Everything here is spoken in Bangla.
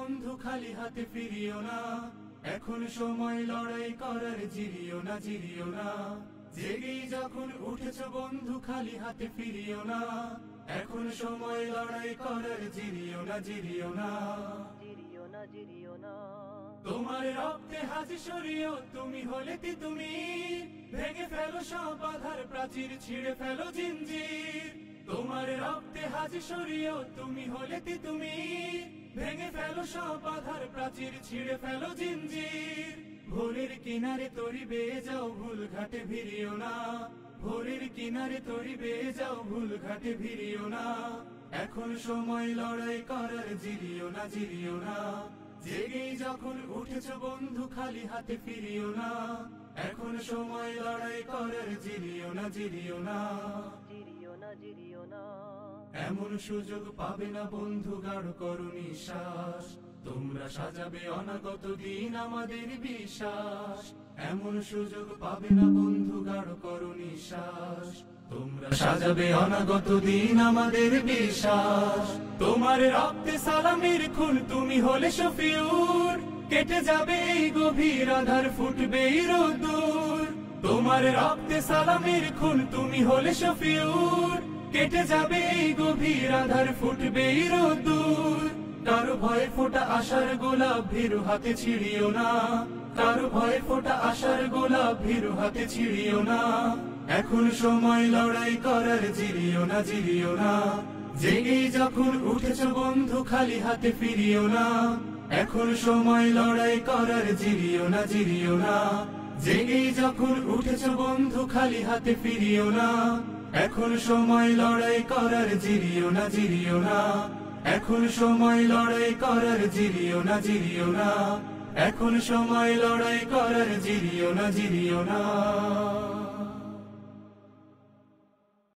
বন্ধু খালি হাতে ফিরিও না, এখন সময় লড়াই করার, জিরিও না জিরিও না। জেগেই যখন উঠেছ বন্ধু খালি হাতে ফিরিও না, এখন সময় লড়াই করার, জিরিও না জিরিও না। জিরিও না জিরিও না। তোমার রক্তে হাজি সরিয়ে তুমি হলে তুমি, ভেঙে ফেলো সব বাধার প্রাচীর, ছিঁড়ে ফেলো জিঞ্জির। তোমার রক্তে হাজি সরিয়ে তুমি হলে তুমি, ভেঙে ফেলো সব বাধার প্রাচীর, ছিঁড়ে ফেলো জিঞ্জির। ভোরের কিনারে তরি বেয়ে যাও, ভুল ঘাটে ভিড়িও না। ভোরের কিনারে তরি বেয়ে যাও, ভুল ঘাটে ভিড়িও না। এখন সময় লড়াই করার, জিরিও না জিরিও না। জেগেই যখন উঠেছ বন্ধু খালি হাতে ফিরিও না, এখন সময় লড়াই করার, জিরিও না জিরিও না। জিরিও না জিরিও না। এমন সুযোগ পাবে না বন্ধু, গাঢ় করো নিঃশ্বাস। তোমরা সাজাবে অনাগত দিন আমাদের বিশ্বাস। এমন সুযোগ পাবে না বন্ধু, গাঢ় করো নিঃশ্বাস। তোমরা সাজাবে অনাগত দিন আমাদের বিশ্বাস। তোমার রক্তে সালামের খুন, তুমি হলে শফিউর। কেটে যাবে এই গভীর আধার, ফুটবে এই রোদ্দুর। তোমার রক্তে সালামের খুন, তুমি হলে শফিউর। কেটে যাবে এই গভীর আধার, ফুটবে এই রোদ্দুর। কারো ভয়ে ফোটা আশার গোলাপ, ভীরু হাতে ছিড়িও না। কারো ভয়ে ফোটা আশার গোলাপ, ভীরু হাতে ছিড়িও না। এখন সময় লড়াই করার, জিরিও না জিরিও না। জেগেই যখন উঠেছ বন্ধু খালি হাতে ফিরিও না, এখন সময় লড়াই করার, জিরিও না জিরিও না। জেগেই যখন উঠেছ বন্ধু খালি হাতে ফিরিও না, এখন সময় লড়াই করার, জিরিও না জিরিও না। এখন সময় লড়াই করার, জিরিও না জিরিও না। এখন সময় লড়াই করার, জিরিও না জিরিও না।